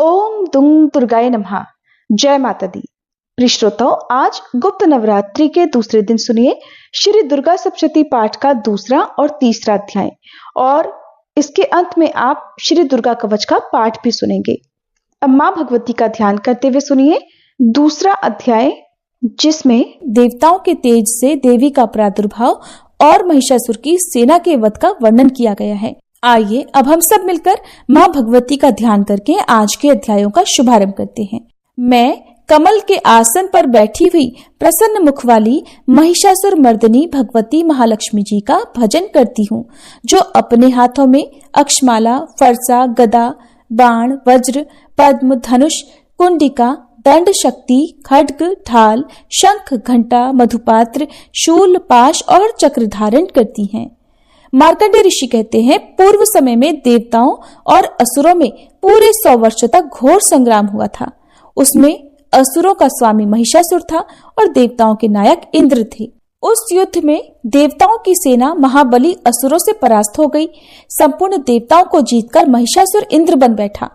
ओम दुंग दुर्गाय नमः। जय माता दी। प्रिय श्रोताओं, आज गुप्त नवरात्रि के दूसरे दिन सुनिए श्री दुर्गा सप्तशती पाठ का दूसरा और तीसरा अध्याय, और इसके अंत में आप श्री दुर्गा कवच का पाठ भी सुनेंगे। अब मां भगवती का ध्यान करते हुए सुनिए दूसरा अध्याय, जिसमें देवताओं के तेज से देवी का प्रादुर्भाव और महिषासुर की सेना के वध का वर्णन किया गया है। आइए अब हम सब मिलकर मां भगवती का ध्यान करके आज के अध्यायों का शुभारंभ करते हैं। मैं कमल के आसन पर बैठी हुई प्रसन्न मुख वाली महिषासुर मर्दिनी भगवती महालक्ष्मी जी का भजन करती हूँ, जो अपने हाथों में अक्षमाला, फरसा, गदा, बाण, वज्र, पद्म, धनुष, कुंडिका, दंड, शक्ति, खड्ग, ढाल, शंख, घंटा, मधुपात्र, शूल, पाश और चक्र धारण करती हैं। मार्कंडेय ऋषि कहते हैं, पूर्व समय में देवताओं और असुरों में पूरे 100 वर्षों तक घोर संग्राम हुआ था। उसमें असुरों का स्वामी महिषासुर था और देवताओं के नायक इंद्र थे। उस युद्ध में देवताओं की सेना महाबली असुरों से परास्त हो गई। संपूर्ण देवताओं को जीतकर महिषासुर इंद्र बन बैठा।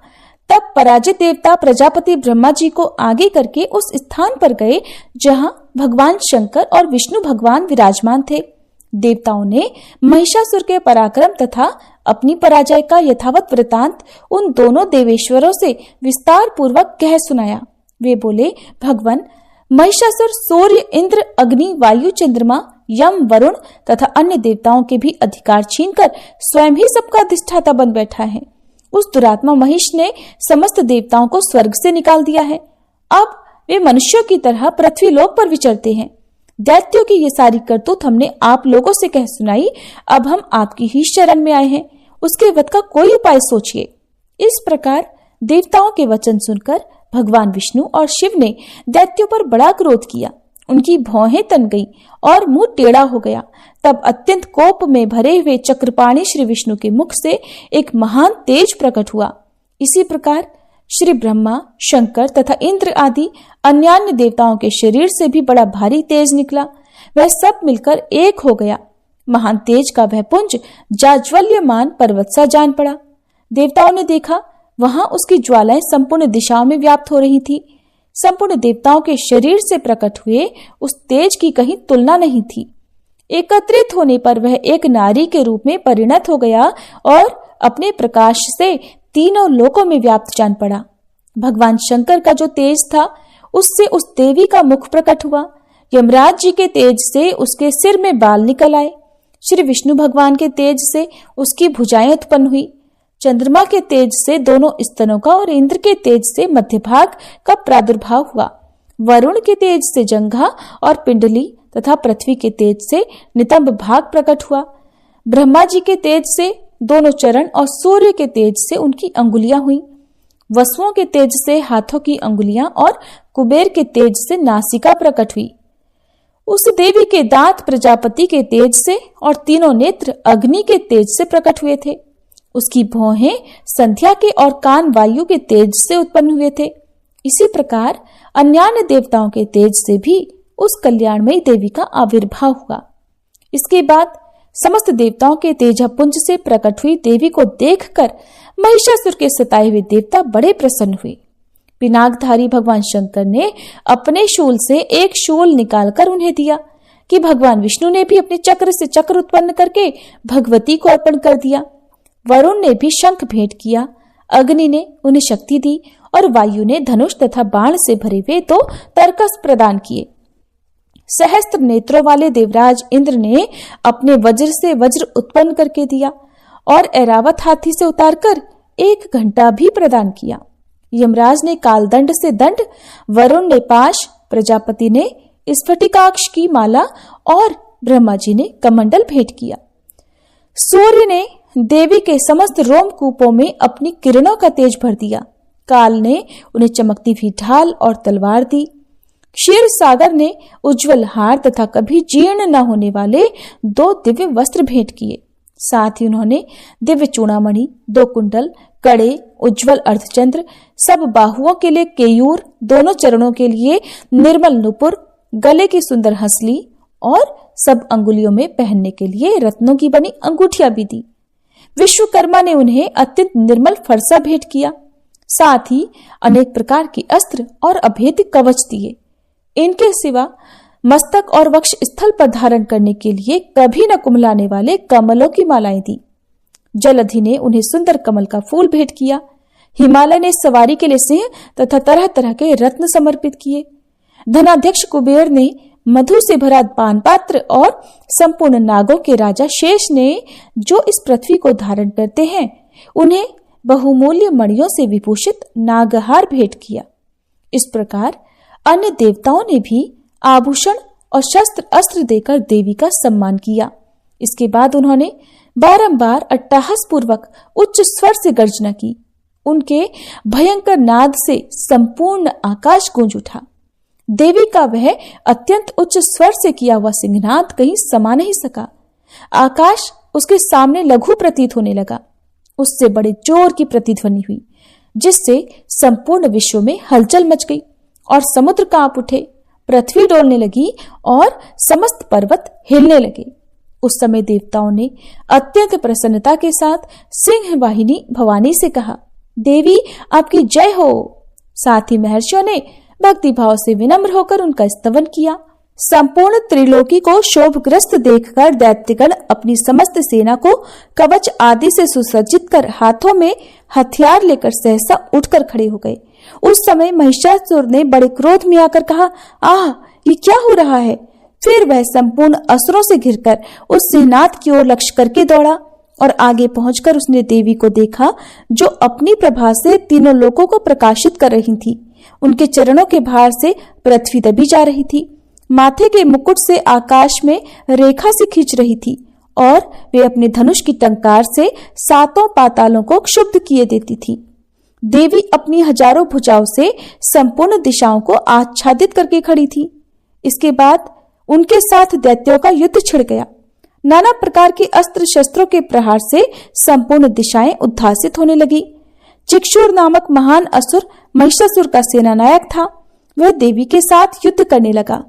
तब पराजित देवता प्रजापति ब्रह्मा जी को आगे करके उस स्थान पर गए जहां भगवान शंकर और विष्णु भगवान विराजमान थे। देवताओं ने महिषासुर के पराक्रम तथा अपनी पराजय का यथावत वृतांत उन दोनों देवेश्वरों से विस्तार पूर्वक कह सुनाया। वे बोले, भगवान, महिषासुर सूर्य, इंद्र, अग्नि, वायु, चंद्रमा, यम, वरुण तथा अन्य देवताओं के भी अधिकार छीनकर स्वयं ही सबका अधिष्ठाता बन बैठा है। उस दुरात्मा महिष ने समस्त देवताओं को स्वर्ग से निकाल दिया है। अब वे मनुष्यों की तरह पृथ्वी लोक पर विचरते हैं। दैत्यों की ये सारी करतूत हमने आप लोगों से कह सुनाई। अब हम आपकी ही शरण में आए हैं। उसके वध का कोई उपाय सोचिए। इस प्रकार देवताओं के वचन सुनकर भगवान विष्णु और शिव ने दैत्यों पर बड़ा क्रोध किया। उनकी भौहें तन गई और मुंह टेढ़ा हो गया। तब अत्यंत कोप में भरे हुए चक्रपाणी श्री विष्णु के मुख से एक महान तेज प्रकट हुआ। इसी प्रकार श्री ब्रह्मा, शंकर तथा इंद्र आदि अन्यान्य देवताओं के शरीर से भी बड़ा भारी तेज निकला। वह सब मिलकर एक हो गया। महान तेज का वह पुंज जाज्वल्यमान पर्वत सा जान पड़ा। देवताओं ने देखा, वहां उसकी ज्वालाएं संपूर्ण दिशाओं में व्याप्त हो रही थी। संपूर्ण देवताओं के शरीर से प्रकट हुए उस तेज की कहीं तुलना नहीं थी। एकत्रित होने पर वह एक नारी के रूप में परिणत हो गया और अपने प्रकाश से तीनों लोकों में व्याप्त जान पड़ा। भगवान शंकर का जो तेज था, उससे उस देवी का मुख प्रकट हुआ। यमराज जी के तेज से उसके सिर में बाल निकल आए। श्री विष्णु भगवान के तेज से उसकी भुजाएं उत्पन्न हुई। चंद्रमा के तेज से दोनों स्तनों का और इंद्र के तेज से मध्य भाग का प्रादुर्भाव हुआ। वरुण के तेज से जंघा और पिंडली तथा पृथ्वी के तेज से नितंब भाग प्रकट हुआ। ब्रह्मा जी के तेज से दोनों चरण और सूर्य के तेज से उनकी अंगुलियां हुई। वसुओं के तेज से हाथों की अंगुलियां और कुबेर के तेज से नासिका प्रकट हुई। उस देवी के दांत प्रजापति के तेज से और तीनों नेत्र अग्नि के तेज से प्रकट हुए थे। उसकी भौहें संध्या के और कान वायु के तेज से उत्पन्न हुए थे। इसी प्रकार अन्यान्य देवताओं के तेज से भी उस कल्याणमयी देवी का आविर्भाव हुआ। इसके बाद समस्त देवताओं के तेजपुंज से प्रकट हुई देवी को देखकर महिषासुर के सताए हुए देवता बड़े प्रसन्न हुए। पिनाकधारी भगवान शंकर ने अपने शूल से एक शूल निकालकर उन्हें दिया कि भगवान विष्णु ने भी अपने चक्र से चक्र उत्पन्न करके भगवती को अर्पण कर दिया। वरुण ने भी शंख भेंट किया। अग्नि ने उन्हें शक्ति दी और वायु ने धनुष तथा बाण से भरे हुए 2 तरकस प्रदान किए। सहस्त्र नेत्रों वाले देवराज इंद्र ने अपने वज्र से वज्र उत्पन्न करके दिया और ऐरावत हाथी से उतारकर 1 घंटा भी प्रदान किया। यमराज ने कालदंड से दंड, वरुण ने पाश, प्रजापति ने स्फटिकाक्ष की माला और ब्रह्मा जी ने कमंडल भेंट किया। सूर्य ने देवी के समस्त रोमकूपों में अपनी किरणों का तेज भर दिया। काल ने उन्हें चमकती हुई ढाल और तलवार दी। क्षीर सागर ने उज्जवल हार तथा कभी जीर्ण न होने वाले 2 दिव्य वस्त्र भेंट किए। साथ ही उन्होंने दिव्य चूड़ामणि, 2 कुंडल, कड़े, उज्जवल अर्धचंद्र, सब बाहुओं के लिए केयूर, दोनों चरणों के लिए निर्मल नुपुर, गले की सुंदर हंसली और सब अंगुलियों में पहनने के लिए रत्नों की बनी अंगूठियां भी दी। विश्वकर्मा ने उन्हें अत्यंत निर्मल फरसा भेंट किया। साथ ही अनेक प्रकार के अस्त्र और अभेद्य कवच दिए। इनके सिवा मस्तक और वक्ष स्थल पर धारण करने के लिए कभी न कुमलाने वाले कमलों की मालाएं दी। जलधि ने उन्हें सुंदर कमल का फूल भेंट किया। हिमालय ने सवारी के लिए सिंह तथा तरह तरह के रत्न समर्पित किए। धनाध्यक्ष कुबेर ने मधु से भरा पान पात्र और संपूर्ण नागों के राजा शेष ने, जो इस पृथ्वी को धारण करते हैं, उन्हें बहुमूल्य मणियों से विभूषित नागहार भेंट किया। इस प्रकार अन्य देवताओं ने भी आभूषण और शस्त्र अस्त्र देकर देवी का सम्मान किया। इसके बाद उन्होंने बारंबार अट्टहास पूर्वक उच्च स्वर से गर्जना की। उनके भयंकर नाद से संपूर्ण आकाश गूंज उठा। देवी का वह अत्यंत उच्च स्वर से किया हुआ सिंहनाद कहीं समा नहीं सका। आकाश उसके सामने लघु प्रतीत होने लगा। उससे बड़े जोर की प्रतिध्वनि हुई, जिससे संपूर्ण विश्व में हलचल मच गई और समुद्र कांप उठे, पृथ्वी डोलने लगी और समस्त पर्वत हिलने लगे। उस समय देवताओं ने अत्यंत प्रसन्नता के साथ सिंह वाहिनी भवानी से कहा, देवी आपकी जय हो। साथ ही महर्षियों ने भक्ति भाव से विनम्र होकर उनका स्तवन किया। संपूर्ण त्रिलोकी को शोभग्रस्त देखकर दैत्यगण अपनी समस्त सेना को कवच आदि से सुसज्जित कर हाथों में हथियार लेकर सहसा उठकर खड़े हो गए। उस समय महिषासुर ने बड़े क्रोध में आकर कहा, आह, ये क्या हो रहा है? फिर वह संपूर्ण असुरों से घिरकर उस सिंहनाद की ओर लक्ष्य करके दौड़ा और आगे पहुंचकर उसने देवी को देखा, जो अपनी प्रभा से तीनों लोकों को प्रकाशित कर रही थी। उनके चरणों के भार से पृथ्वी दबी जा रही थी। माथे के मुकुट से आकाश में रेखा से खींच रही थी और वे अपने धनुष की टंकार से सातों पातालों को क्षुब्ध किए देती थी। देवी अपनी हजारों भुजाओं से संपूर्ण दिशाओं को आच्छादित करके खड़ी थी। इसके बाद उनके साथ दैत्यों का युद्ध छिड़ गया। नाना प्रकार के अस्त्र शस्त्रों के प्रहार से संपूर्ण दिशाएं उद्धासित होने लगी। चिक्षुर नामक महान असुर महिषासुर का सेनानायक था। वह देवी के साथ युद्ध करने लगा।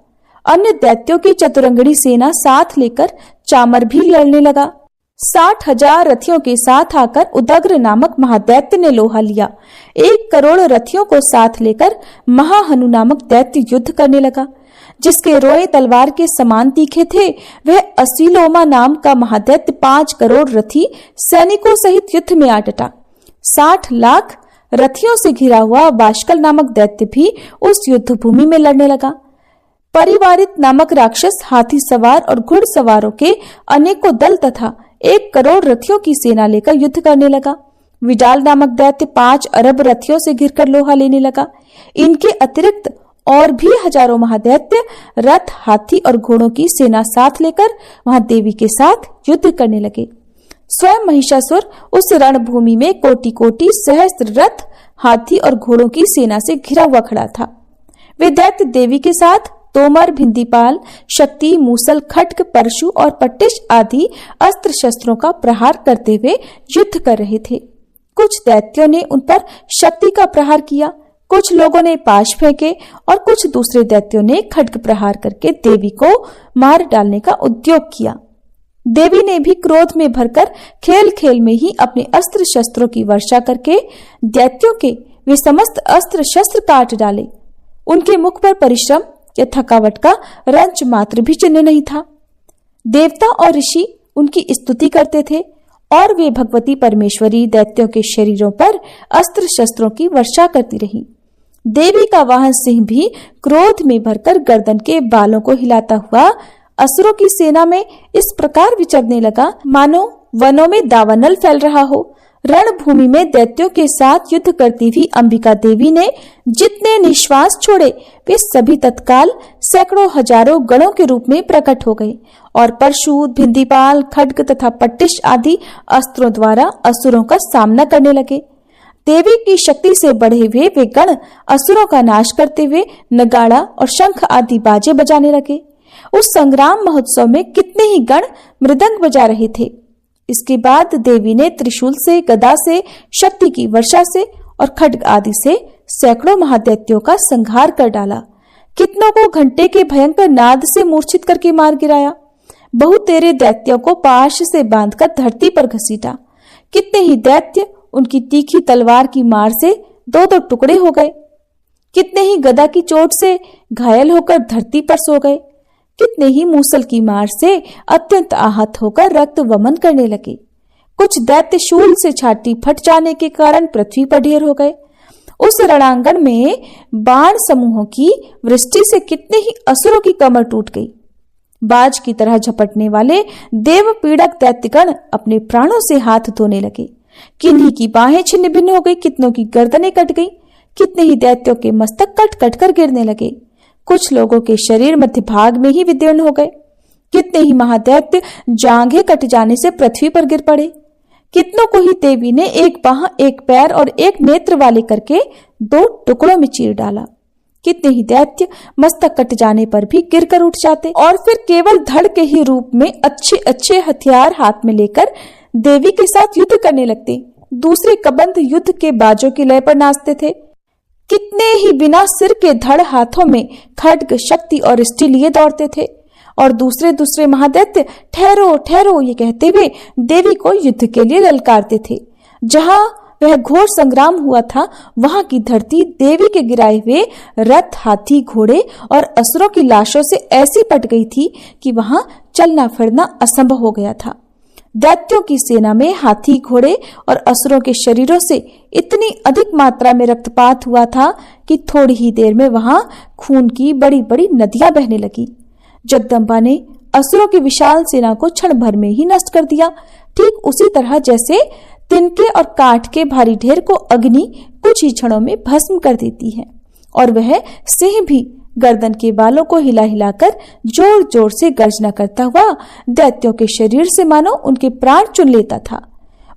अन्य दैत्यों की चतुरंगड़ी सेना साथ लेकर चामर भी लड़ने लगा। 60,000 रथियों के साथ आकर उदग्र नामक महादैत्य ने लोहा लिया। 1 करोड़ रथियों को साथ लेकर महाहनु नामक दैत्य युद्ध करने लगा। जिसके रोए तलवार के समान तीखे थे, वह असीलोमा नाम का महादैत्य 5 करोड़ रथी सैनिकों सहित युद्ध में आ डटा। 60 लाख रथियों से घिरा हुआ बाष्कल नामक दैत्य भी उस युद्ध भूमि में लड़ने लगा। परिवारित नामक राक्षस हाथी सवार और घुड़सवारों के अनेकों दल तथा 1 करोड़ रथियों की सेना लेकर युद्ध करने लगा। विडाल नामक दैत्य 5 अरब रथियों से घिरकर लोहा लेने लगा। इनके अतिरिक्त और भी हजारों महादैत्य रथ, हाथी और घोड़ों की सेना साथ लेकर वहां देवी के साथ युद्ध करने लगे। स्वयं महिषासुर उस रणभूमि में कोटि कोटि सहस्त्र रथ, हाथी और घोड़ों की सेना से घिरा हुआ खड़ा था। वे दैत्य देवी के साथ तोमर, भिंदीपाल, शक्ति, मूसल, खड्ग, परशु और पट्टिश आदि अस्त्र शस्त्रों का प्रहार करते हुए युद्ध कर रहे थे। कुछ दैत्यों ने उन पर शक्ति का प्रहार किया, कुछ लोगों ने पाश फेंके और कुछ दूसरे दैत्यों ने खड्ग प्रहार करके देवी को मार डालने का उद्योग किया। देवी ने भी क्रोध में भरकर खेल खेल में ही अपने अस्त्र शस्त्रों की वर्षा करके दैत्यों के वे समस्त अस्त्र शस्त्र काट डाले। उनके मुख पर परिश्रम या थकावट का रंच मात्र भी चिन्ह नहीं था। देवता और ऋषि उनकी स्तुति करते थे और वे भगवती परमेश्वरी दैत्यों के शरीरों पर अस्त्र शस्त्रों की वर्षा करती रही। देवी का वाहन सिंह भी क्रोध में भरकर गर्दन के बालों को हिलाता हुआ असुरों की सेना में इस प्रकार विचरने लगा, मानो वनों में दावानल फैल रहा हो। रणभूमि में दैत्यों के साथ युद्ध करती हुई अंबिका देवी ने जितने निश्वास छोड़े, वे सभी तत्काल सैकड़ों हजारों गणों के रूप में प्रकट हो गए और परशु, भिंदीपाल, खड्ग तथा पट्टिश आदि अस्त्रों द्वारा असुरों का सामना करने लगे। देवी की शक्ति से बढ़े हुए वे गण असुरों का नाश करते हुए नगाड़ा और शंख आदि बाजे बजाने लगे। उस संग्राम महोत्सव में कितने ही गण मृदंग बजा रहे थे। इसके बाद देवी ने त्रिशूल से, गदा से, शक्ति की वर्षा से और खड्ग आदि से सैकड़ों महादैत्यों का संहार कर डाला। कितनों को घंटे के भयंकर नाद से मूर्छित करके मार गिराया। बहुतेरे दैत्यों को पाश से बांधकर धरती पर घसीटा। कितने ही दैत्य उनकी तीखी तलवार की मार से दो दो टुकड़े हो गए। कितने ही गदा की चोट से घायल होकर धरती पर सो गए। कितने ही मूसल की मार से अत्यंत आहत होकर रक्त वमन करने लगे। कुछ दैत्य शूल से छाती फट जाने के कारण पृथ्वी पर ढेर हो गए। उस रणांगण में बाण समूहों की वृष्टि से कितने ही असुरों की कमर टूट गई। बाज की तरह झपटने वाले देव पीड़क दैत्यगण अपने प्राणों से हाथ धोने लगे। किन्हीं की बाहें छिन्न भिन्न हो गई, कितनों की गर्दनें कट गई, कितने ही दैत्यों के मस्तक कट कट कर गिरने लगे। कुछ लोगों के शरीर मध्य भाग में ही विदीर्ण हो गए। कितने ही महादैत्य जांघें कट जाने से पृथ्वी पर गिर पड़े। कितनों को ही देवी ने एक बाह, एक पैर और एक नेत्र वाले करके दो टुकड़ों में चीर डाला। कितने ही दैत्य मस्तक कट जाने पर भी गिरकर उठ जाते और फिर केवल धड़ के ही रूप में अच्छे अच्छे हथियार हाथ में लेकर देवी के साथ युद्ध करने लगते। दूसरे कबंध युद्ध के बाजों की लय पर नाचते थे। कितने ही बिना सिर के धड़ हाथों में खड्ग, शक्ति और इष्टि लिए दौड़ते थे और दूसरे महादैत्य ठहरो ठहरो ये कहते हुए देवी को युद्ध के लिए ललकारते थे। जहां वह घोर संग्राम हुआ था वहां की धरती देवी के गिराए हुए रथ, हाथी, घोड़े और असुरों की लाशों से ऐसी पट गई थी कि वहां चलना फिरना असंभव हो गया था। दैत्यों की सेना में हाथी, घोड़े और असुरों के शरीरों से इतनी अधिक मात्रा में रक्तपात हुआ था कि थोड़ी ही देर में वहां खून की बड़ी बड़ी नदियां बहने लगी। जगदम्बा ने असुरों की विशाल सेना को क्षण भर में ही नष्ट कर दिया, ठीक उसी तरह जैसे तिनके और काठ के भारी ढेर को अग्नि कुछ ही क्षणों में भस्म कर देती है। और वह सिंह भी गर्दन के बालों को हिला हिलाकर जोर जोर से गर्जना करता हुआ दैत्यों के शरीर से मानो उनके प्राण चुन लेता था।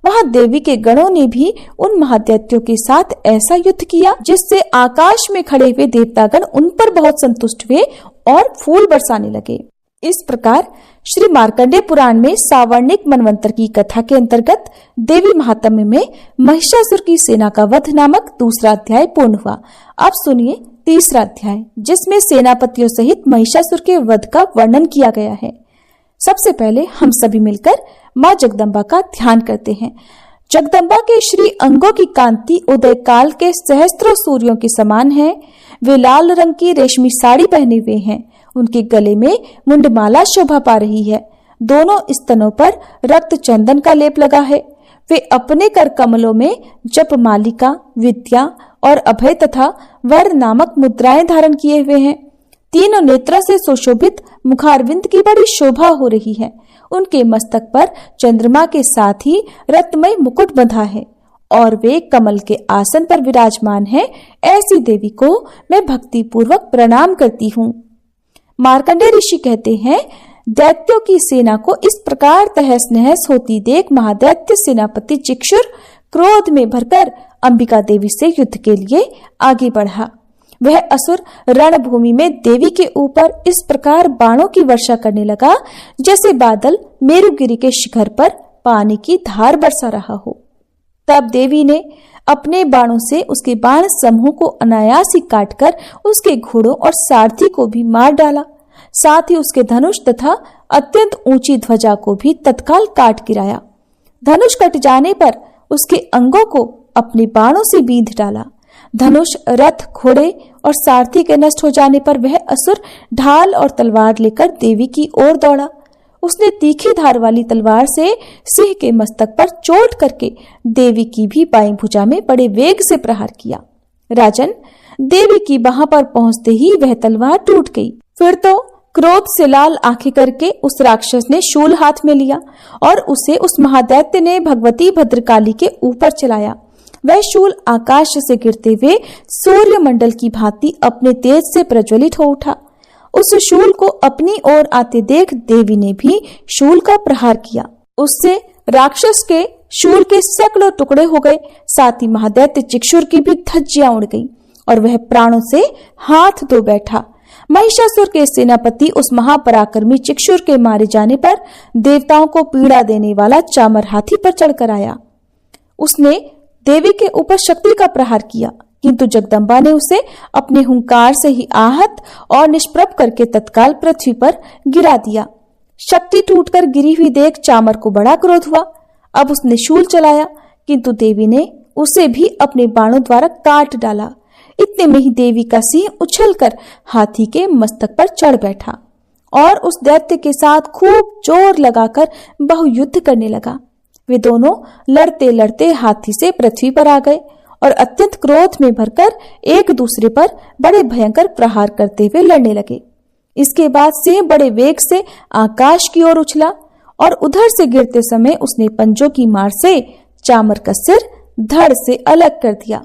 वहां देवी के गणों ने भी उन महादैत्यों के साथ ऐसा युद्ध किया जिससे आकाश में खड़े हुए देवतागण उन पर बहुत संतुष्ट हुए और फूल बरसाने लगे। इस प्रकार श्री मार्कंडेय पुराण में सावर्णिक मनवंतर की कथा के अंतर्गत देवी महात्म्य में महिषासुर की सेना का वध नामक दूसरा अध्याय पूर्ण हुआ। अब सुनिए तीसरा अध्याय, जिसमें सेनापतियों सहित महिषासुर के वध का वर्णन किया गया है। सबसे पहले हम सभी मिलकर माँ जगदम्बा का ध्यान करते हैं। जगदम्बा के श्री अंगों की कांति उदय काल के सहस्त्रों सूर्यों के समान है। वे लाल रंग की रेशमी साड़ी पहने हुए हैं। उनके गले में मुंडमाला शोभा पा रही है। दोनों स्तनों पर रक्त चंदन का लेप लगा है। वे अपने कर कमलों में जप मालिका, विद्या और अभय तथा वर नामक मुद्राएं धारण किए हुए हैं। तीनों नेत्रों से सुशोभित मुखारविंद की बड़ी शोभा हो रही है। उनके मस्तक पर चंद्रमा के साथ ही रत्नमय मुकुट बंधा है और वे कमल के आसन पर विराजमान है। ऐसी देवी को मैं भक्ति पूर्वक प्रणाम करती हूँ। मार्कंडेय ऋषि कहते हैं, दैत्यों की सेना को इस प्रकार तहस नहस होती देख महादैत्य सेनापति चिक्षुर क्रोध में भरकर अंबिका देवी से युद्ध के लिए आगे बढ़ा। वह असुर रणभूमि में देवी के ऊपर इस प्रकार बाणों की वर्षा करने लगा जैसे बादल मेरुगिरी के शिखर पर पानी की धार बरसा रहा हो। तब देवी ने अपने बाणों से उसके बाण समूह को अनायास ही काटकर उसके घोड़ों और सारथी को भी मार डाला। साथ ही उसके धनुष तथा अत्यंत ऊंची ध्वजा को भी तत्काल काट गिराया। धनुष कट जाने पर उसके अंगों को अपने बाणों से बींध डाला। धनुष, रथ, घोड़े और सारथी के नष्ट हो जाने पर वह असुर ढाल और तलवार लेकर देवी की ओर दौड़ा। उसने तीखी धार वाली तलवार से सिंह के मस्तक पर चोट करके देवी की भी बाईं भुजा में बड़े वेग से प्रहार किया। राजन, देवी की बाह पर पहुंचते ही वह तलवार टूट गई। फिर तो क्रोध से लाल आंखें करके उस राक्षस ने शूल हाथ में लिया और उसे उस महादैत्य ने भगवती भद्रकाली के ऊपर चलाया। वह शूल आकाश से गिरते हुए सूर्य मंडल की भांति अपने तेज से प्रज्वलित हो उठा। उस शूल को अपनी ओर आते देख देवी ने भी शूल का प्रहार किया। उससे राक्षस के शूल के सैकड़ों टुकड़े हो गए। साथ ही महादैत्य चिक्षुर की भी धज्जियां उड़ गईं और वह प्राणों से हाथ धो बैठा। महिषासुर के सेनापति उस महापराक्रमी चिक्षुर के मारे जाने पर देवताओं को पीड़ा देने वाला चामर हाथी पर चढ़कर आया। उसने देवी के ऊपर शक्ति का प्रहार किया, किंतु जगदम्बा ने उसे अपने हुंकार से ही आहत और निष्प्रभ करके तत्काल पृथ्वी पर गिरा दिया। शक्ति टूटकर गिरी हुई देख चामर को बड़ा क्रोध हुआ। अब उसने शूल चलाया, किंतु देवी ने उसे भी अपने बाणों द्वारा काट डाला। इतने में ही देवी का सिंह उछलकर हाथी के मस्तक पर चढ़ बैठा और उस दैत्य के साथ खूब जोर लगाकर बहुयुद्ध करने लगा। वे दोनों लड़ते लड़ते हाथी से पृथ्वी पर आ गए और अत्यंत क्रोध में भरकर एक दूसरे पर बड़े भयंकर प्रहार करते हुए लड़ने लगे। इसके बाद सिंह बड़े वेग से आकाश की ओर उछला और उधर से गिरते समय उसने पंजों की मार से चामर का सिर धड़ से अलग कर दिया।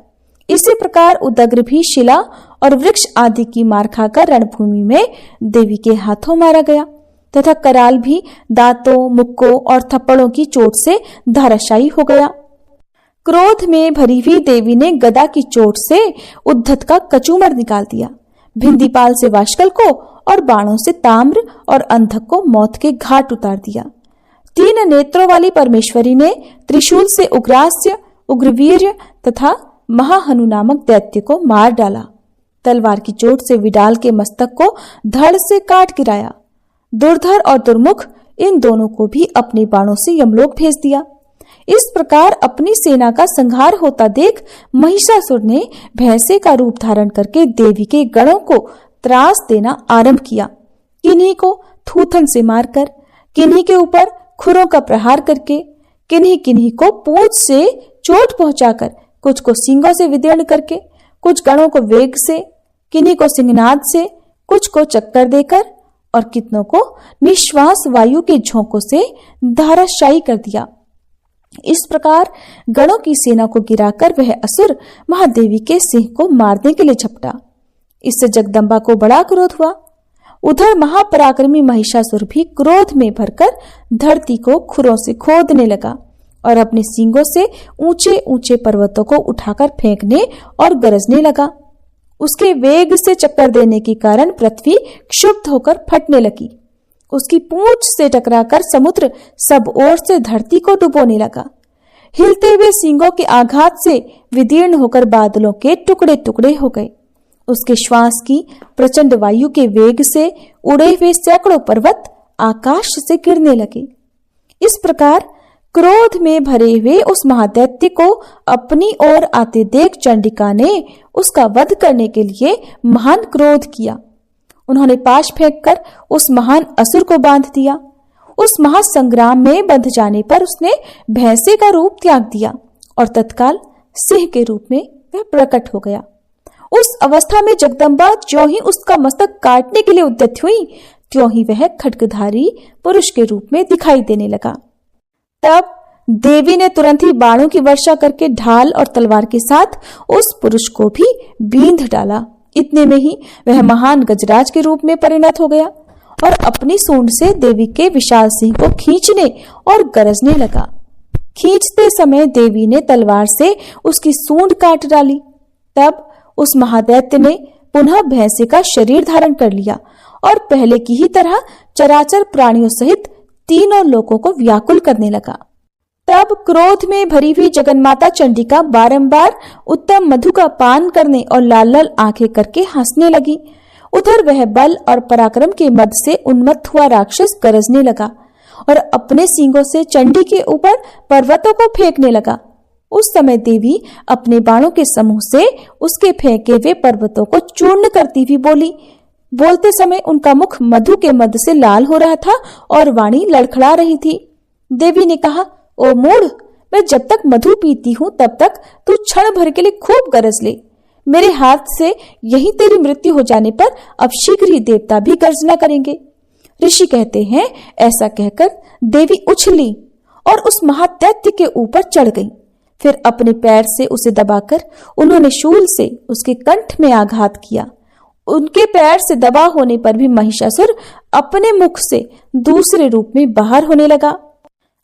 इसी प्रकार उदग्र भी शिला और वृक्ष आदि की मार खाकर रणभूमि में देवी के हाथों मारा गया तथा कराल भी दांतों, मुक्कों और थप्पड़ों की चोट से धराशायी हो गया। क्रोध में भरी हुई देवी ने गदा की चोट से उद्धत का कचूमर निकाल दिया, भिंदीपाल से वाशकल को और बाणों से ताम्र और अंधक को मौत के घाट उतार दिया। 3 नेत्रों वाली परमेश्वरी ने त्रिशूल से उग्रास्य, उग्रवीर्य तथा महाहनु नामक दैत्य को मार डाला। तलवार की चोट से विडाल के मस्तक को धड़ से काट गिराया। दुर्धर और दुर्मुख इन दोनों को भी अपने बाणों से यमलोक भेज दिया। इस प्रकार अपनी सेना का संहार होता देख महिषासुर ने भैंसे का रूप धारण करके देवी के गणों को त्रास देना आरंभ किया। किन्हीं को थूथन से मारकर, किन्हीं के ऊपर खुरों का प्रहार करके, किन्हीं किन्हीं को पूंछ से चोट पहुंचाकर, कुछ को सींगों से विदीर्ण करके, कुछ गणों को वेग से, किन्हीं को सिंहनाद से, कुछ को चक्कर देकर और कितनों को निश्वास वायु के झोंकों से धाराशायी कर दिया। इस प्रकार गणों की सेना को गिराकर वह असुर महादेवी के सिंह को मारने के लिए झपटा। इससे जगदम्बा को बड़ा क्रोध हुआ। उधर महापराक्रमी महिषासुर भी क्रोध में भरकर धरती को खुरों से खोदने लगा और अपने सींगों से ऊंचे ऊंचे पर्वतों को उठाकर फेंकने और गरजने लगा। उसके वेग से चक्कर देने के कारण पृथ्वी क्षुब्ध होकर फटने लगी। उसकी पूंछ से टकराकर समुद्र सब ओर से धरती को डुबोने लगा। हिलते हुए सींगों के आघात से विदीर्ण होकर बादलों के टुकड़े टुकड़े हो गए। उसके श्वास की प्रचंड वायु के वेग से उड़े हुए सैकड़ों पर्वत आकाश से गिरने लगे। इस प्रकार क्रोध में भरे हुए उस महादैत्य को अपनी ओर आते देख चंडिका ने उसका वध करने के लिए महान क्रोध किया। उन्होंने पाश फेंककर उस महान असुर को बांध दिया। उस महासंग्राम में बंध जाने पर उसने भैंसे का रूप त्याग दिया और तत्काल सिंह के रूप में वह प्रकट हो गया। उस अवस्था में जगदम्बा ज्यों ही उसका मस्तक काटने के लिए उद्यत हुई, त्यों ही वह खड्गधारी पुरुष के रूप में दिखाई देने लगा। तब देवी ने तुरंत ही बाणों की वर्षा करके ढाल और तलवार के साथ उस पुरुष को भी बींध डाला। इतने में ही वह महान गजराज के रूप में परिणत हो गया और अपनी सूंड से देवी के विशाल सिंह को खींचने और गरजने लगा। खींचते समय देवी ने तलवार से उसकी सूंड काट डाली। तब उस महादैत्य ने पुनः भैंसे का शरीर धारण कर लिया और पहले की ही तरह चराचर प्राणियों सहित तीनों लोगों को व्याकुल करने लगा। तब क्रोध में भरी हुई जगन्माता चंडिका बारंबार उत्तम मधु का पान करने और लाल लाल आंखें करके हंसने लगी। उधर वह बल और पराक्रम के मद से उन्मत्त हुआ राक्षस गरजने लगा और अपने सींगों से चंडी के ऊपर पर्वतों को फेंकने लगा। उस समय देवी अपने बाणों के समूह से उसके फेंके हुए पर्वतों को चूर्ण करती हुई बोली। बोलते समय उनका मुख मधु के मद से लाल हो रहा था और वाणी लड़खड़ा रही थी। देवी ने कहा, ओ मूढ़, मैं जब तक मधु पीती हूँ तब तक तू क्षण भर के लिए खूब गरज ले। मेरे हाथ से यही तेरी मृत्यु हो जाने पर अब शीघ्र ही देवता भी गर्जना करेंगे। ऋषि कहते हैं, ऐसा कहकर देवी उछली और उस महादैत्य के ऊपर चढ़ गई। फिर अपने पैर से उसे दबाकर उन्होंने शूल से उसके कंठ में आघात किया। उनके पैर से दबा होने पर भी महिषासुर अपने मुख से दूसरे रूप में बाहर होने लगा।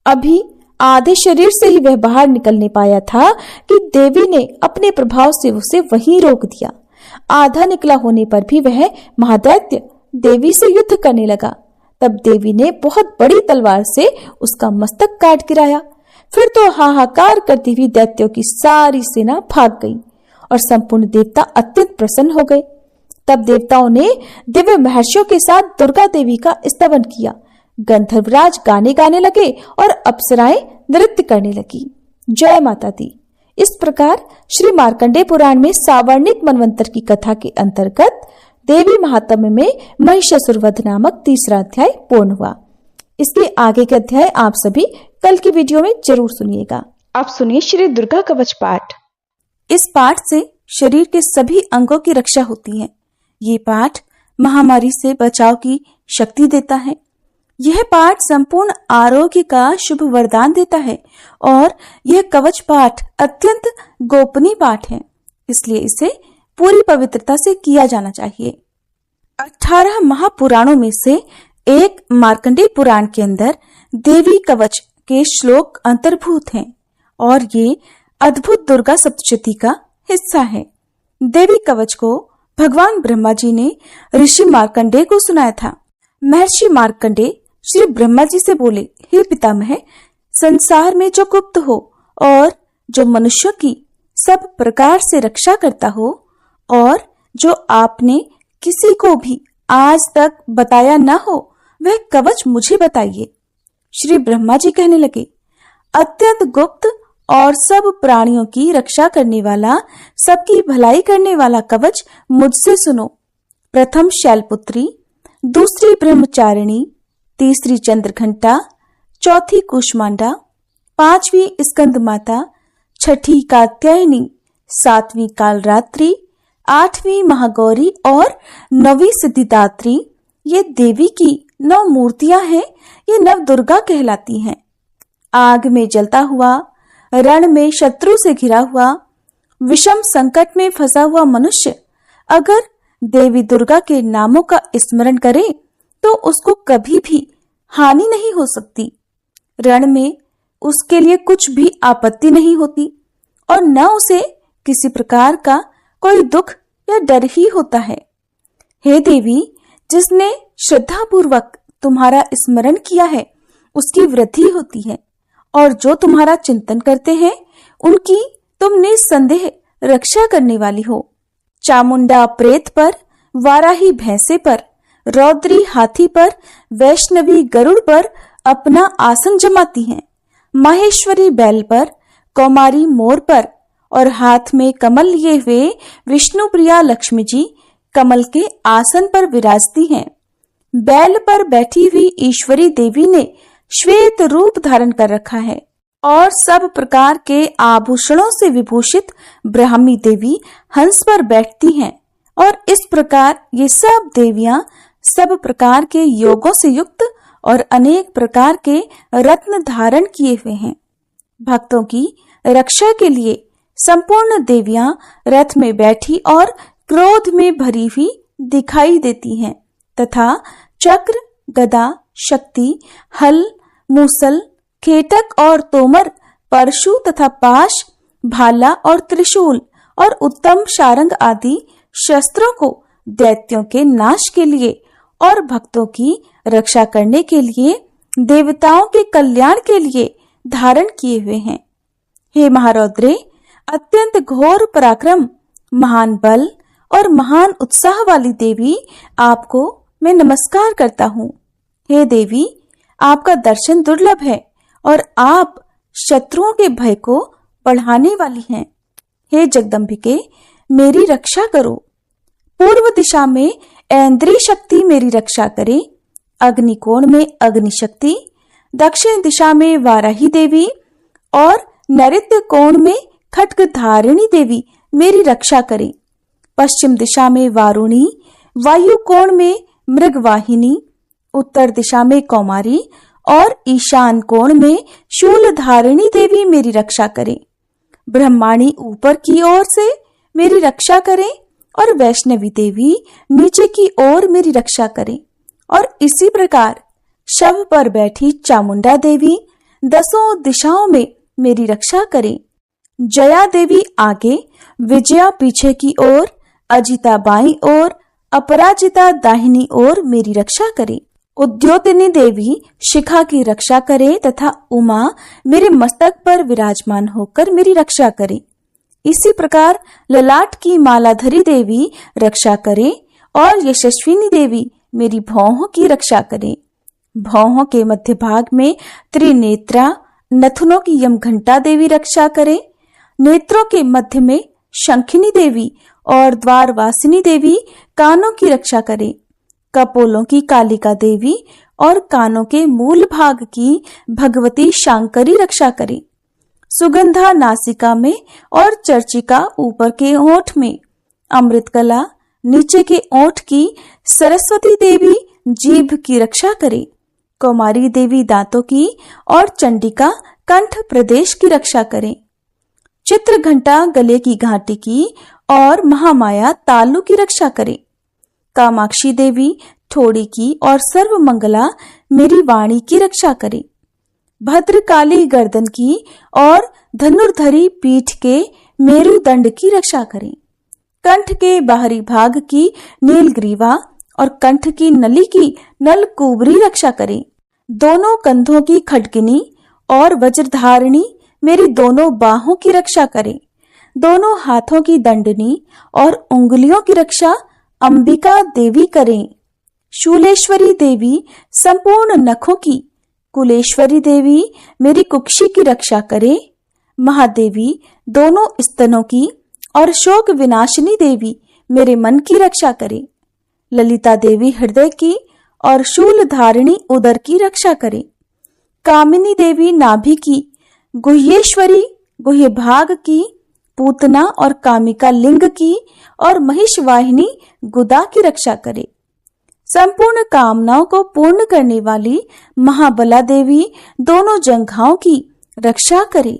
अभी आधे शरीर से ही वह बाहर निकलने पाया था कि देवी ने अपने प्रभाव से उसे वहीं रोक दिया। आधा निकला होने पर भी वह महादैत्य देवी से युद्ध करने लगा। तब देवी ने बहुत बड़ी तलवार से उसका मस्तक काट गिराया। फिर तो हाहाकार करती हुई दैत्यों की सारी सेना भाग गई और संपूर्ण देवता अत्यंत प्रसन्न हो गए। तब देवताओं ने दिव्य महर्षियों के साथ दुर्गा देवी का स्तवन किया। गंधर्वराज गाने गाने लगे और अप्सराएं नृत्य करने लगी। जय माता दी। इस प्रकार श्री मार्कंडेय पुराण में सावर्णिक मनवंतर की कथा के अंतर्गत देवी महात्म्य में महिषासुर वध नामक तीसरा अध्याय पूर्ण हुआ। इसके आगे के अध्याय आप सभी कल की वीडियो में जरूर सुनिएगा। आप सुनिए श्री दुर्गा कवच पाठ। इस पाठ से शरीर के सभी अंगों की रक्षा होती है। ये पाठ महामारी से बचाव की शक्ति देता है। यह पाठ संपूर्ण आरोग्य का शुभ वरदान देता है और यह कवच पाठ अत्यंत गोपनीय पाठ है, इसलिए इसे पूरी पवित्रता से किया जाना चाहिए। 18 महापुराणों में से एक मार्कंडेय पुराण के अंदर देवी कवच के श्लोक अंतर्भूत हैं और ये अद्भुत दुर्गा सप्तशती का हिस्सा है। देवी कवच को भगवान ब्रह्मा जी ने ऋषि मार्कंडेय को सुनाया था। महर्षि मार्कंडेय श्री ब्रह्मा जी से बोले, हे पितामह, संसार में जो गुप्त हो और जो मनुष्यों की सब प्रकार से रक्षा करता हो और जो आपने किसी को भी आज तक बताया न हो, वह कवच मुझे बताइए। श्री ब्रह्मा जी कहने लगे, अत्यंत गुप्त और सब प्राणियों की रक्षा करने वाला, सबकी भलाई करने वाला कवच मुझसे सुनो। प्रथम शैलपुत्री, दूसरी ब्रह्मचारिणी, तीसरी चंद्रघंटा, चौथी कुष्मांडा, पांचवी स्कंद माता, छठी कात्यायनी, सातवीं कालरात्रि, आठवीं महागौरी और नवीं सिद्धिदात्री, ये देवी की 9 मूर्तियां हैं। ये नव दुर्गा कहलाती हैं। आग में जलता हुआ, रण में शत्रु से घिरा हुआ, विषम संकट में फंसा हुआ मनुष्य अगर देवी दुर्गा के नामों का स्मरण करे तो उसको कभी भी हानि नहीं हो सकती। रण में उसके लिए कुछ भी आपत्ति नहीं होती और न उसे किसी प्रकार का कोई दुख या डर ही होता है। हे देवी, जिसने श्रद्धापूर्वक तुम्हारा स्मरण किया है उसकी वृद्धि होती है और जो तुम्हारा चिंतन करते हैं उनकी तुम निसंदेह रक्षा करने वाली हो। चामुंडा प्रेत पर, वाराही भैंसे पर, रौद्री हाथी पर, वैष्णवी गरुड़ पर अपना आसन जमाती हैं। माहेश्वरी बैल पर, कौमारी मोर पर और हाथ में कमल लिए हुए विष्णु प्रिया लक्ष्मी जी कमल के आसन पर विराजती हैं। बैल पर बैठी हुई ईश्वरी देवी ने श्वेत रूप धारण कर रखा है और सब प्रकार के आभूषणों से विभूषित ब्राह्मी देवी हंस पर बैठती हैं और इस प्रकार ये सब देवियां सब प्रकार के योगों से युक्त और अनेक प्रकार के रत्न धारण किए हुए हैं। भक्तों की रक्षा के लिए संपूर्ण देवियां रथ में बैठी और क्रोध में भरी हुई दिखाई देती हैं तथा चक्र, गदा, शक्ति, हल, मूसल, खेटक और तोमर, परशु तथा पाश, भाला और त्रिशूल और उत्तम शारंग आदि शस्त्रों को दैत्यों के नाश के लिए और भक्तों की रक्षा करने के लिए, देवताओं के कल्याण के लिए धारण किए हुए हैं। हे महारौद्रे, अत्यंत घोर पराक्रम, महान बल और महान उत्साह वाली देवी, आपको मैं नमस्कार करता हूँ। हे देवी, आपका दर्शन दुर्लभ है और आप शत्रुओं के भय को बढ़ाने वाली हैं। हे जगदम्बिके, मेरी रक्षा करो। पूर्व दिशा में ऐन्द्री शक्ति मेरी रक्षा करे, अग्निकोण में अग्नि शक्ति, दक्षिण दिशा में वाराही देवी और नैऋत्य कोण में खड्गधारिणी देवी मेरी रक्षा करे। पश्चिम दिशा में वारुणी, वायु कोण में मृगवाहिनी, उत्तर दिशा में कौमारी और ईशान कोण में शूलधारिणी देवी मेरी रक्षा करे। ब्रह्माणी ऊपर की ओर से मेरी रक्षा करे और वैष्णवी देवी नीचे की ओर मेरी रक्षा करे। और इसी प्रकार शव पर बैठी चामुंडा देवी 10 दिशाओं में मेरी रक्षा करे। जया देवी आगे, विजया पीछे की ओर, अजिता बाईं ओर, अपराजिता दाहिनी ओर मेरी रक्षा करे। उद्योतिनी देवी शिखा की रक्षा करे तथा उमा मेरे मस्तक पर विराजमान होकर मेरी रक्षा करे। इसी प्रकार ललाट की मालाधरी देवी रक्षा करे और यशस्विनी देवी मेरी भौहों की रक्षा करे। भौहों के मध्य भाग में त्रिनेत्रा, नथुनों की यमघंटा देवी रक्षा करे। नेत्रों के मध्य में शंखिनी देवी और द्वारवासिनी देवी कानों की रक्षा करें। कपोलों की कालिका देवी और कानों के मूल भाग की भगवती शांकरी रक्षा करें। सुगंधा नासिका में और चर्चिका ऊपर के ओठ में, अमृतकला नीचे के ओठ की सरस्वती देवी जीभ की रक्षा करे। कौमारी देवी दांतों की और चंडिका कंठ प्रदेश की रक्षा करें। चित्र घंटा गले की घाटी की और महामाया तालु की रक्षा करे। कामाक्षी देवी ठोड़ी की और सर्वमंगला मेरी वाणी की रक्षा करे। भद्रकाली गर्दन की और धनुर्धरी पीठ के मेरुदंड की रक्षा करें। कंठ के बाहरी भाग की नीलग्रीवा और कंठ की नली की नलकुबरी रक्षा करें। दोनों कंधों की खड्गिनी और वज्रधारिणी मेरी दोनों बाहों की रक्षा करें। दोनों हाथों की दंडनी और उंगलियों की रक्षा अंबिका देवी करें। शूलेश्वरी देवी संपूर्ण नखों की, कुलेश्वरी देवी मेरी कुक्षी की रक्षा करे। महादेवी दोनों स्तनों की और शोक विनाशिनी देवी मेरे मन की रक्षा करे। ललिता देवी हृदय की और शूल धारिणी उदर की रक्षा करे। कामिनी देवी नाभि की, गुह्येश्वरी गुह्य भाग की, पूतना और कामिका लिंग की और महिषवाहिनी गुदा की रक्षा करे। संपूर्ण कामनाओं को पूर्ण करने वाली महाबला देवी दोनों जंघाओं की रक्षा करे।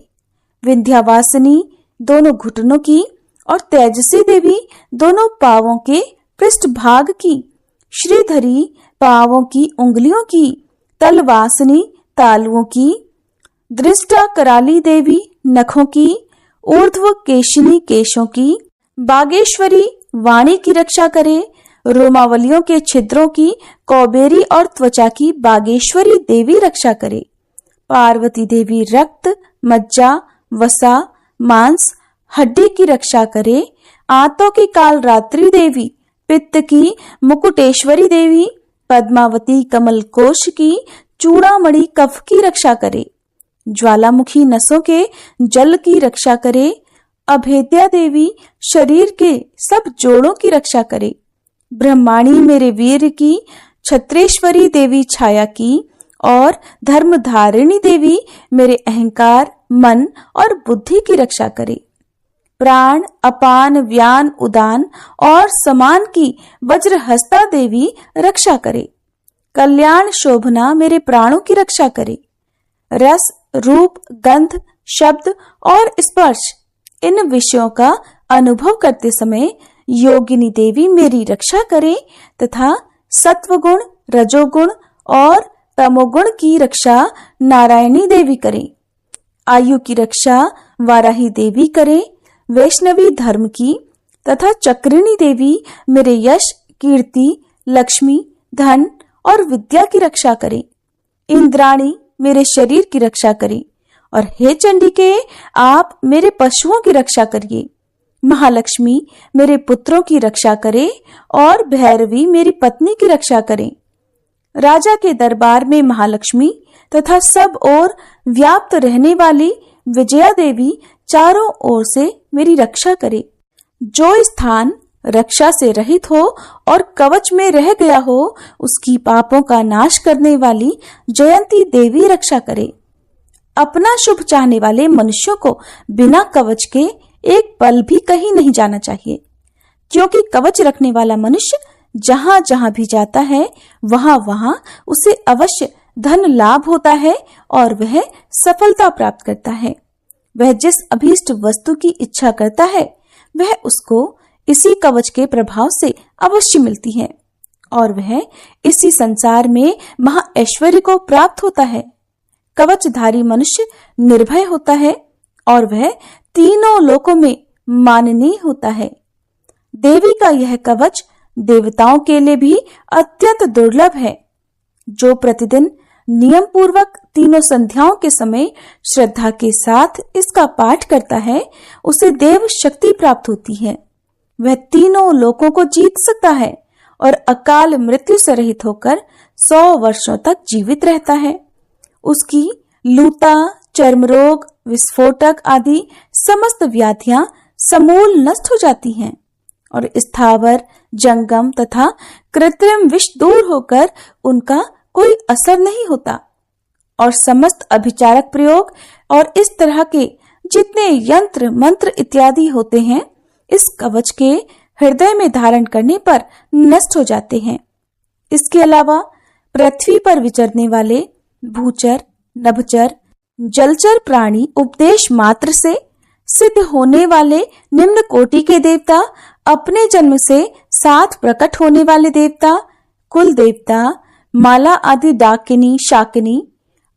विंध्यावासिनी दोनों घुटनों की और तेजसी देवी दोनों पांवों के पृष्ठ भाग की, श्रीधरी पांवों की उंगलियों की, तलवासिनी तालुओं की, दृष्टा कराली देवी नखों की, ऊर्ध्व केशिनी केशों की, बागेश्वरी वाणी की रक्षा करे। रोमावलियों के छिद्रों की कौबेरी और त्वचा की बागेश्वरी देवी रक्षा करे। पार्वती देवी रक्त, मज्जा, वसा, मांस, हड्डी की रक्षा करे। आंतों की कालरात्रि देवी, पित्त की मुकुटेश्वरी देवी, पद्मावती कमल कोश की चूड़ामणि कफ की रक्षा करे। ज्वालामुखी नसों के जल की रक्षा करे। अभेद्या देवी शरीर के सब जोड़ों की रक्षा करे। ब्रह्माणी मेरे वीर की, छत्रेश्वरी देवी छाया की और धर्मधारिणी देवी मेरे अहंकार, मन और बुद्धि की रक्षा करे। प्राण, अपान, व्यान, उदान और समान की वज्रहस्ता देवी रक्षा करे। कल्याण शोभना मेरे प्राणों की रक्षा करे। रस, रूप, गंध, शब्द और स्पर्श इन विषयों का अनुभव करते समय योगिनी देवी मेरी रक्षा करे तथा सत्वगुण, रजोगुण और तमोगुण की रक्षा नारायणी देवी करे। आयु की रक्षा वाराही देवी करे। वैष्णवी धर्म की तथा चक्रिणी देवी मेरे यश, कीर्ति, लक्ष्मी, धन और विद्या की रक्षा करे। इंद्राणी मेरे शरीर की रक्षा करे और हे चंडिके आप मेरे पशुओं की रक्षा करिए। महालक्ष्मी मेरे पुत्रों की रक्षा करे और भैरवी मेरी पत्नी की रक्षा करे। राजा के दरबार में महालक्ष्मी तथा सब ओर व्याप्त रहने वाली विजया देवी चारों ओर से मेरी रक्षा करे। जो स्थान रक्षा से रहित हो और कवच में रह गया हो उसकी पापों का नाश करने वाली जयंती देवी रक्षा करे। अपना शुभ चाहने वाले मनुष्यों को बिना कवच के एक पल भी कहीं नहीं जाना चाहिए, क्योंकि कवच रखने वाला मनुष्य जहां जहां भी जाता है वहां वहां उसे अवश्य धन लाभ होता है और वह सफलता प्राप्त करता है। वह जिस अभीष्ट वस्तु की इच्छा करता है वह उसको इसी कवच के प्रभाव से अवश्य मिलती है और वह इसी संसार में महा ऐश्वर्य को प्राप्त होता है। कवचधारी मनुष्य निर्भय होता है और वह तीनों लोकों में माननीय होता है। देवी का यह कवच देवताओं के लिए भी अत्यंत दुर्लभ है। जो प्रतिदिन नियम पूर्वक तीनों संध्याओं के समय श्रद्धा के साथ इसका पाठ करता है उसे देव शक्ति प्राप्त होती है। वह तीनों लोकों को जीत सकता है और अकाल मृत्यु से रहित होकर 100 वर्षों तक जीवित रहता है। उसकी लूता, चर्म रोग, विस्फोटक आदि समस्त व्याधियां समूल नष्ट हो जाती हैं और स्थावर, जंगम तथा कृत्रिम विष दूर होकर उनका कोई असर नहीं होता और समस्त अभिचारक प्रयोग और इस तरह के जितने यंत्र मंत्र इत्यादि होते हैं इस कवच के हृदय में धारण करने पर नष्ट हो जाते हैं। इसके अलावा पृथ्वी पर विचरने वाले भूचर, नभचर, जलचर प्राणी उपदेश मात्र से सिद्ध होने वाले निम्न कोटि के देवता, अपने जन्म से साथ प्रकट होने वाले देवता, कुल देवता, माला आदि डाकिनी, शाकिनी,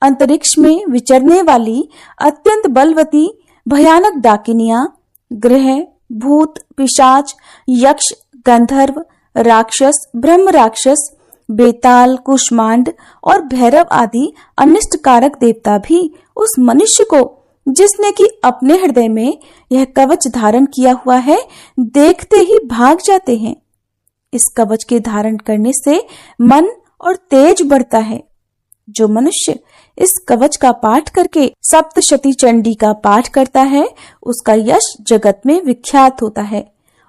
अंतरिक्ष में विचरने वाली अत्यंत बलवती भयानक डाकिनियां, ग्रह, भूत, पिशाच, यक्ष, गंधर्व, राक्षस, ब्रह्म राक्षस, बेताल, कुष्मांड और भैरव आदि अनिष्ट कारक देवता भी उस मनुष्य को जिसने कि अपने हृदय में यह कवच धारण किया हुआ है देखते ही भाग जाते हैं। इस कवच के धारण करने से मन और तेज बढ़ता है। जो मनुष्य इस कवच का पाठ करके सप्तशती चंडी का पाठ करता है उसका यश जगत में विख्यात होता है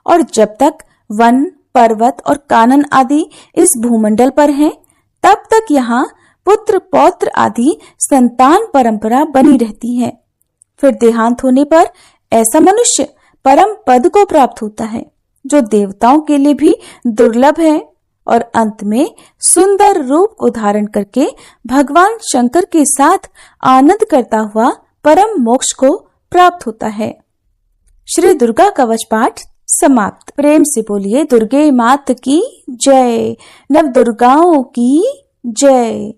और जब तक वन, पर्वत और कानन आदि इस भूमंडल पर हैं तब तक यहाँ पुत्र पौत्र आदि संतान परंपरा बनी रहती है। फिर देहांत होने पर ऐसा मनुष्य परम पद को प्राप्त होता है जो देवताओं के लिए भी दुर्लभ है और अंत में सुंदर रूप को धारण करके भगवान शंकर के साथ आनंद करता हुआ परम मोक्ष को प्राप्त होता है। श्री दुर्गा कवच पाठ समाप्त। प्रेम से बोलिए दुर्गे मात की जय, नव दुर्गाओं की जय।